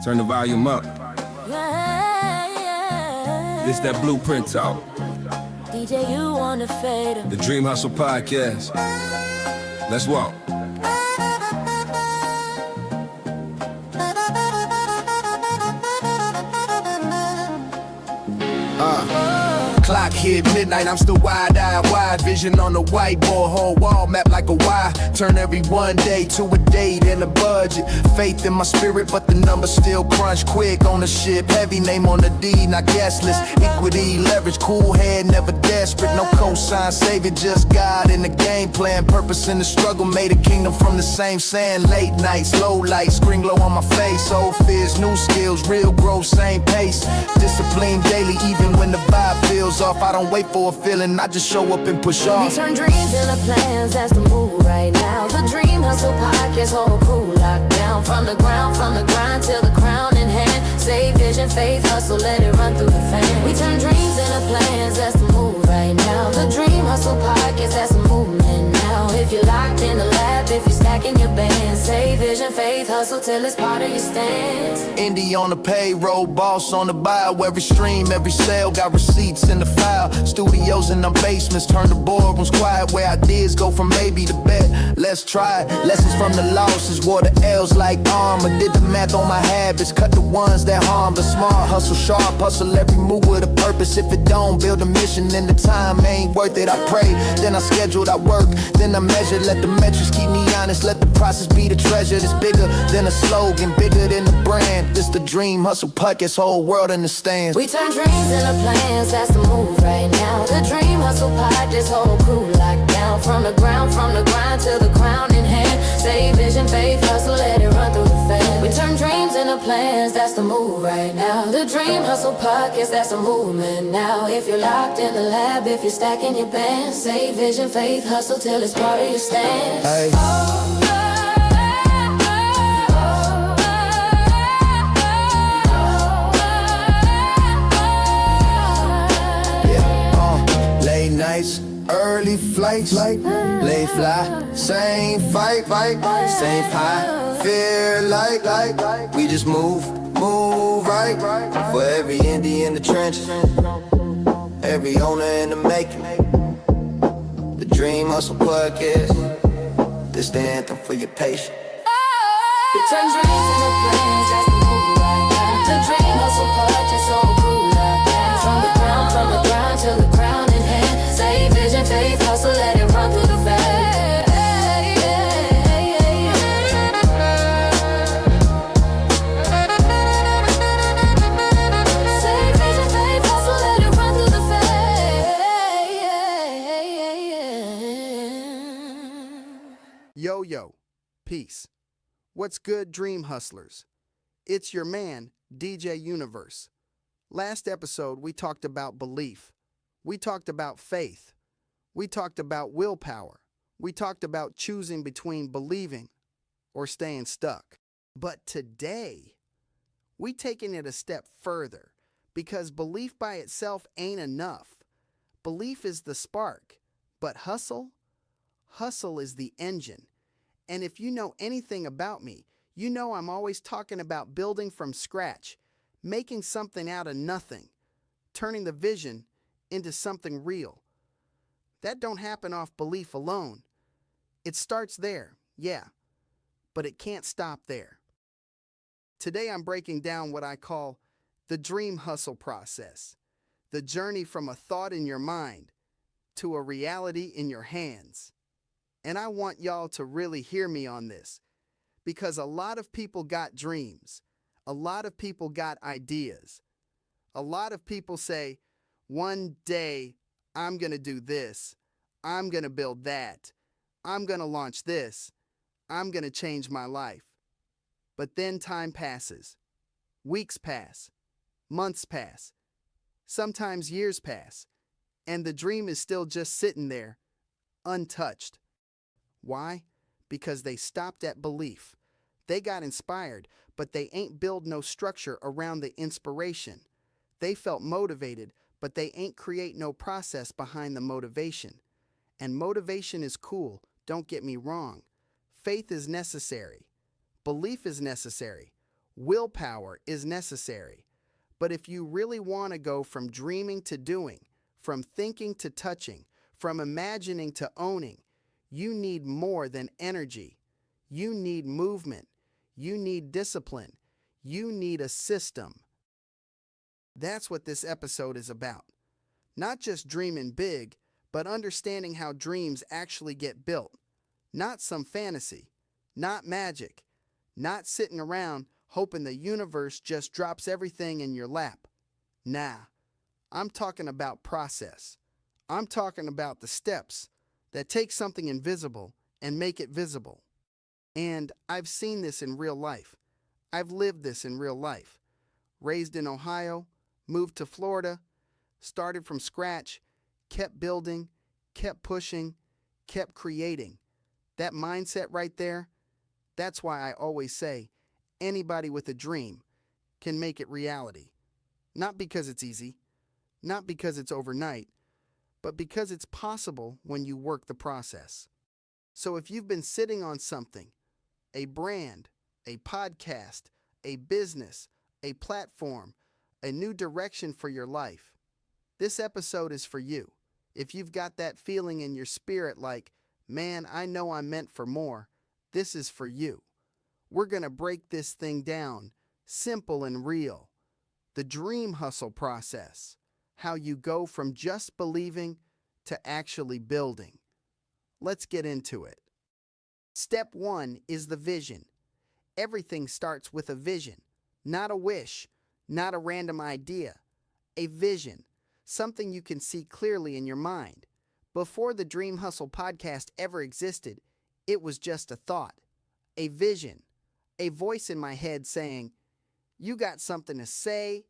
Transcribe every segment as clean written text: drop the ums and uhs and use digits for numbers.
Turn the volume up. This that blueprint talk. DJ, you wanna fade him. The Dream Hustle Podcast. Let's walk. Clock hit midnight, I'm still wide-eyed, wide vision on the whiteboard, whole wall map like a Y. Turn every one day to a date and a budget. Faith in my spirit, but the numbers still crunch quick. Ownership heavy, name on the deed, not guest list. Equity, leverage, cool head, never desperate. No cosign, saving, just God in the game plan. Purpose in the struggle, made a kingdom from the same sand. Late nights, low lights, screen glow on my face. Old fears, new skills, real growth, same pace. Discipline daily, even when the vibe feels off. I don't wait for a feeling, I just show up and push off. We turn dreams into plans, that's the move right now. The Dream Hustle Podcast, whole crew locked down. From the grind till the crown in hand. Save vision, faith, hustle, let it run through the fan. We turn dreams into plans, that's the move right now. The Dream Hustle Podcast, that's the movement now. If you're locked in the lab, if you're stacking your band, save vision, faith, hustle till it's part of your stance. Indie on the payroll, boss on the bio. Every stream, every sale, got receipts in the file. Studios in the basements, turn the boardrooms quiet. Where ideas go from maybe to bet. Let's try it. Lessons from the losses, wore the L's like armor. Did the math on my habits, cut the ones that harm. The smart hustle, sharp hustle, every move with a purpose. If it don't build a mission, then the time ain't worth it. I pray, then I scheduled, I work, then I measure. Let the metrics keep me honest, let the process be the treasure. It's bigger than a slogan, bigger than the brand. This the Dream Hustle Podcast, whole world understands. We turn dreams into plans, that's the move right now. The Dream Hustle Podcast, whole crew locked down. From the grind till the crown in hand. Save vision, faith, hustle, let it run through the fan. We turn dreams into plans, that's the move right now. The Dream Hustle Podcast, that's the movement now. If you're locked in the lab, if you're stacking your band, save vision, faith, hustle till it's part of your stance. Hey. Late nights, early flights, late fly, same fight, same high, feel like we just move right. For every indie in the trenches, every owner in the making, the Dream Hustle Podcast, this the anthem for your patience. We turn dreams into plans, that's the move right now. The Dream Hustle Podcast, whole crew locked down. From the grind till the crown in hand. Save vision, faith, hustle, let it run through the fan. Save vision, faith, hustle, let it run through the fan. Yo, peace. What's good, Dream Hustlers? It's your man, DJ Universe. Last episode, we talked about belief. We talked about faith. We talked about willpower. We talked about choosing between believing or staying stuck. But today, we taking it a step further because belief by itself ain't enough. Belief is the spark, but hustle is the engine. And if you know anything about me, you know I'm always talking about building from scratch, making something out of nothing, turning the vision into something real. That don't happen off belief alone. It starts there, yeah, but it can't stop there. Today I'm breaking down what I call the Dream Hustle process, the journey from a thought in your mind to a reality in your hands. And I want y'all to really hear me on this, because a lot of people got dreams. A lot of people got ideas. A lot of people say, one day I'm going to do this. I'm going to build that. I'm going to launch this. I'm going to change my life. But then time passes. Weeks pass. Months pass. Sometimes years pass. And the dream is still just sitting there, untouched. Why? Because they stopped at belief. They got inspired, but they ain't build no structure around the inspiration. They felt motivated, but they ain't create no process behind the motivation. And motivation is cool, don't get me wrong. Faith is necessary. Belief is necessary. Willpower is necessary. But if you really want to go from dreaming to doing, from thinking to touching, from imagining to owning, you need more than energy. You need movement. You need discipline. You need a system. That's what this episode is about. Not just dreaming big, but understanding how dreams actually get built. Not some fantasy, not magic, not sitting around hoping the universe just drops everything in your lap. Nah, I'm talking about process. I'm talking about the steps that take something invisible and make it visible. And I've seen this in real life. I've lived this in real life. Raised in Ohio, moved to Florida, started from scratch, kept building, kept pushing, kept creating. That mindset right there, that's why I always say anybody with a dream can make it reality. Not because it's easy, not because it's overnight, but because it's possible when you work the process. So if you've been sitting on something, a brand, a podcast, a business, a platform, a new direction for your life, this episode is for you. If you've got that feeling in your spirit like, man, I know I'm meant for more, this is for you. We're going to break this thing down, simple and real. The dream hustle process, how you go from just believing to actually building. Let's get into it. Step 1 is the vision. Everything starts with a vision, not a wish, not a random idea. A vision, something you can see clearly in your mind. Before the Dream Hustle podcast ever existed, it was just a thought, a vision, a voice in my head saying, you got something to say,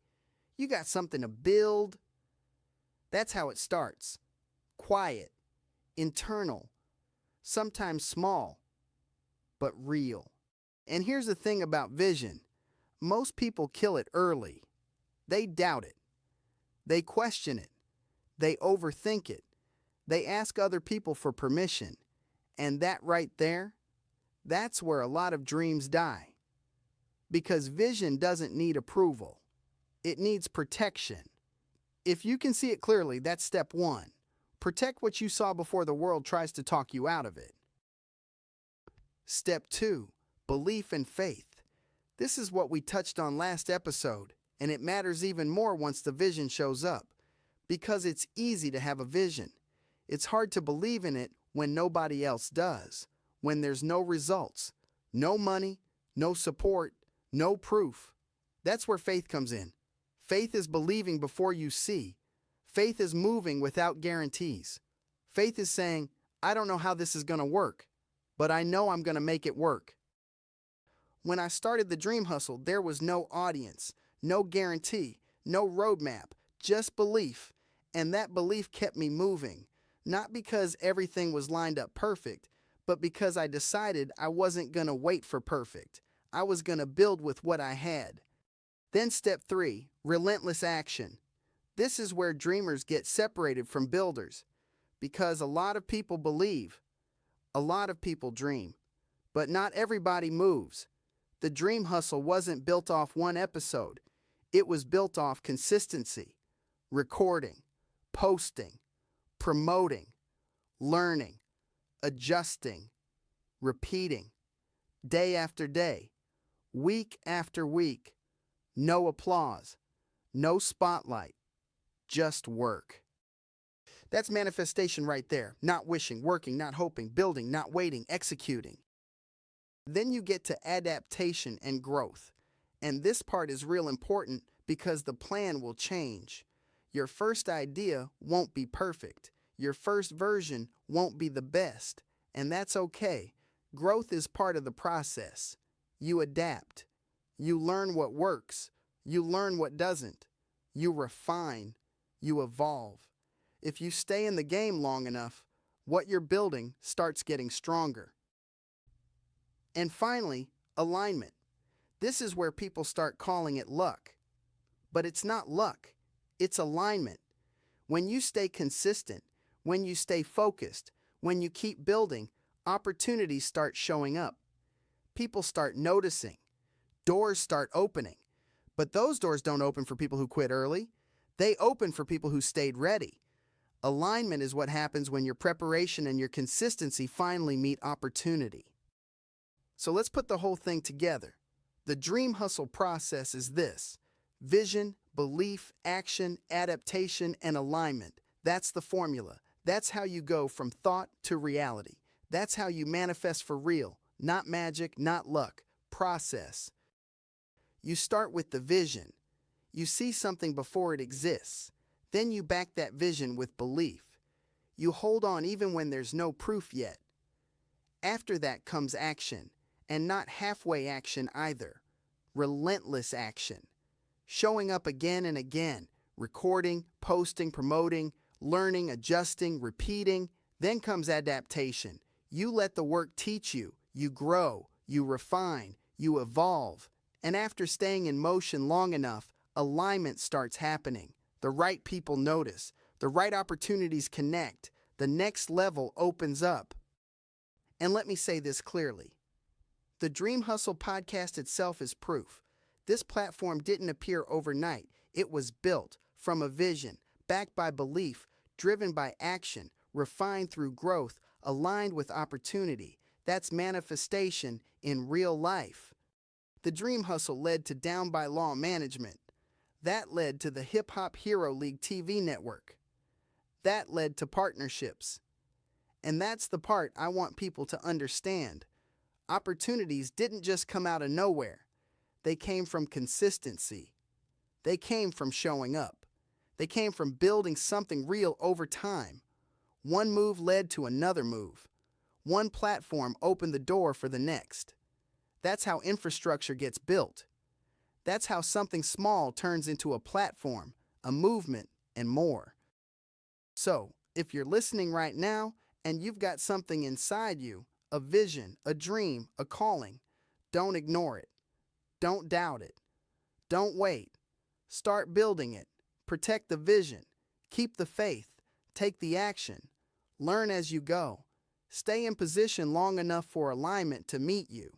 you got something to build. That's how it starts. Quiet, internal, sometimes small, but real. And here's the thing about vision. Most people kill it early. They doubt it. They question it. They overthink it. They ask other people for permission. And that right there, that's where a lot of dreams die. Because vision doesn't need approval. It needs protection. If you can see it clearly, that's step 1. Protect what you saw before the world tries to talk you out of it. Step 2, belief and faith. This is what we touched on last episode, and it matters even more once the vision shows up. Because it's easy to have a vision. It's hard to believe in it when nobody else does, when there's no results, no money, no support, no proof. That's where faith comes in. Faith is believing before you see. Faith is moving without guarantees. Faith is saying, I don't know how this is going to work, but I know I'm going to make it work. When I started the Dream Hustle, there was no audience, no guarantee, no roadmap, just belief. And that belief kept me moving, not because everything was lined up perfect, but because I decided I wasn't going to wait for perfect. I was going to build with what I had. Then step 3, relentless action. This is where dreamers get separated from builders, because a lot of people believe, a lot of people dream, but not everybody moves. The Dream Hustle wasn't built off one episode. It was built off consistency, recording, posting, promoting, learning, adjusting, repeating, day after day, week after week. No applause, no spotlight, just work. That's manifestation right there. Not wishing, working, not hoping, building, not waiting, executing. Then you get to adaptation and growth. And this part is real important because the plan will change. Your first idea won't be perfect. Your first version won't be the best. And that's okay. Growth is part of the process. You adapt. You learn what works. You learn what doesn't. You refine. You evolve. If you stay in the game long enough, what you're building starts getting stronger. And finally, alignment. This is where people start calling it luck. But it's not luck. It's alignment. When you stay consistent, when you stay focused, when you keep building, opportunities start showing up. people start noticing. Doors start opening. But those doors don't open for people who quit early. They open for people who stayed ready. Alignment is what happens when your preparation and your consistency finally meet opportunity. So let's put the whole thing together. The dream hustle process is this: vision, belief, action, adaptation, and alignment. That's the formula. That's how you go from thought to reality. That's how you manifest for real. Not magic, not luck. Process. You start with the vision. You see something before it exists. Then you back that vision with belief. You hold on even when there's no proof yet. After that comes action, and not halfway action either. Relentless action. Showing up again and again, recording, posting, promoting, learning, adjusting, repeating. Then comes adaptation. You let the work teach you. You grow, you refine, you evolve. And after staying in motion long enough, alignment starts happening. The right people notice. The right opportunities connect. The next level opens up. And let me say this clearly. The Dream Hustle podcast itself is proof. This platform didn't appear overnight. It was built from a vision, backed by belief, driven by action, refined through growth, aligned with opportunity. That's manifestation in real life. The Dream Hustle led to Down by Law management. That led to the Hip Hop Hero League TV network. That led to partnerships. And that's the part I want people to understand. Opportunities didn't just come out of nowhere. They came from consistency. They came from showing up. They came from building something real over time. One move led to another move. One platform opened the door for the next. That's how infrastructure gets built. That's how something small turns into a platform, a movement, and more. So, if you're listening right now and you've got something inside you, a vision, a dream, a calling, don't ignore it. Don't doubt it. Don't wait. Start building it. Protect the vision. Keep the faith. Take the action. Learn as you go. Stay in position long enough for alignment to meet you.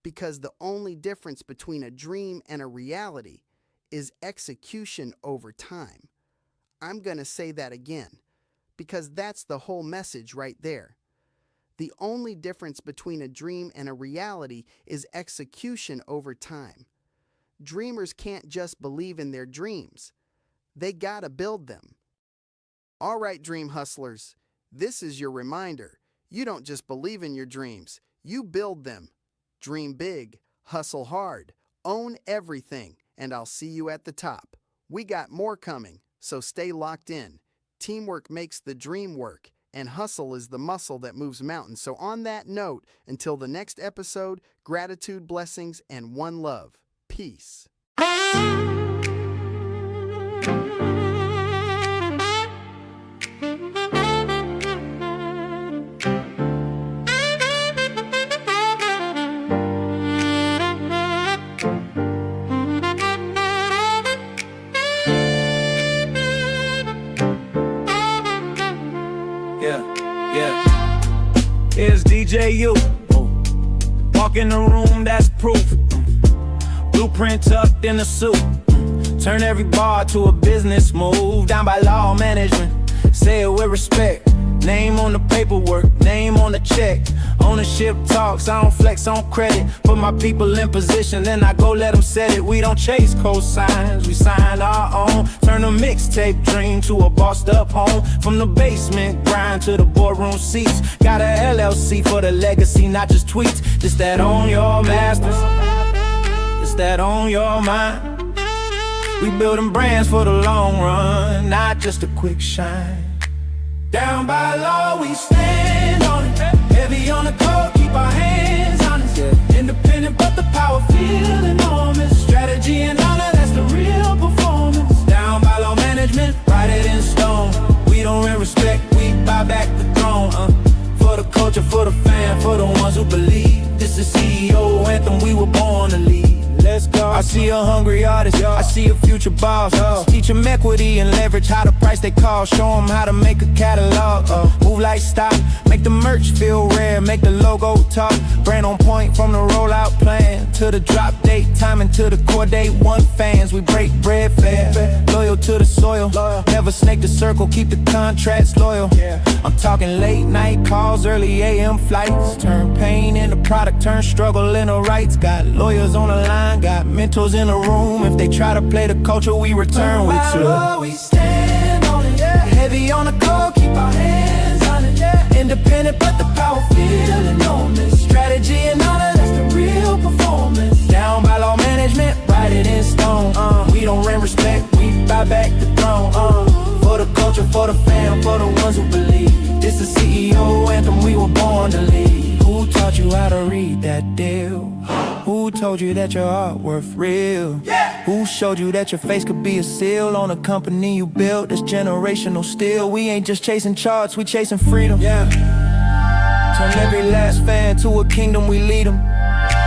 Because the only difference between a dream and a reality is execution over time. I'm going to say that again, because that's the whole message right there. The only difference between a dream and a reality is execution over time. Dreamers can't just believe in their dreams. They gotta build them. All right, dream hustlers, this is your reminder. You don't just believe in your dreams, you build them. Dream big, hustle hard, own everything, and I'll see you at the top. We got more coming, so stay locked in. Teamwork makes the dream work, and hustle is the muscle that moves mountains. So on that note, until the next episode, gratitude, blessings, and one love. Peace. Here's DJU. Walk in the room, that's proof. Blueprint tucked in a suit. Turn every bar to a business move. Down by law management, say it with respect. Name on the paperwork, name on the check. Ownership talks, I don't flex on credit. Put my people in position, then I go let them set it. We don't chase cosigns, we sign our own. Turn a mixtape dream to a bossed up home. From the basement grind to the boardroom seats. Got a LLC for the legacy, not just tweets. This that on your masters, this that on your mind. We building brands for the long run, not just a quick shine. Down by law, we stand on it. Heavy on the code, keep our hands on it. Independent, but the power feel enormous. Strategy and honor, that's the real performance. Down by law management, write it in stone. We don't rent respect, we buy back the throne. For the culture, for the fan, for the ones who believe. This is CEO anthem, we were born to lead. Let's go. I see a hungry artist, I see a future boss. Teach them equity and leverage, how to price they call. Show them how to make a catalog. Move like stock, make the merch feel rare, make the logo talk. Brand on point from the road to the drop date, time into the core day one fans. We break bread fair, loyal to the soil, never snake the circle, keep the contracts loyal. I'm talking late night calls, early AM flights, turn pain into product, turn struggle into rights. Got lawyers on the line, got mentors in the room. If they try to play the culture, we return with you. We stand on it, heavy on the code, keep our hands on it. Independent, but the power feel enormous. Strategy and honor, that's the real performance. Down by law management, write it in stone. We don't rent respect, we buy back the throne. For the culture, for the fam, for the ones who believe. This the CEO anthem we were born to lead. Who taught you how to read that deal? Who told you that your art worth real? Who showed you that your face could be a seal on a company you built that's generational still? We ain't just chasing charts, we chasing freedom. Turn every last fan to a kingdom, we lead them.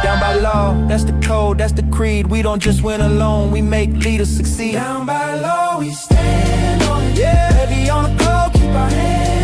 Down by law, that's the code, that's the creed. We don't just win alone, we make leaders succeed. Down by law, we stand on it. Heavy on the code, keep our hands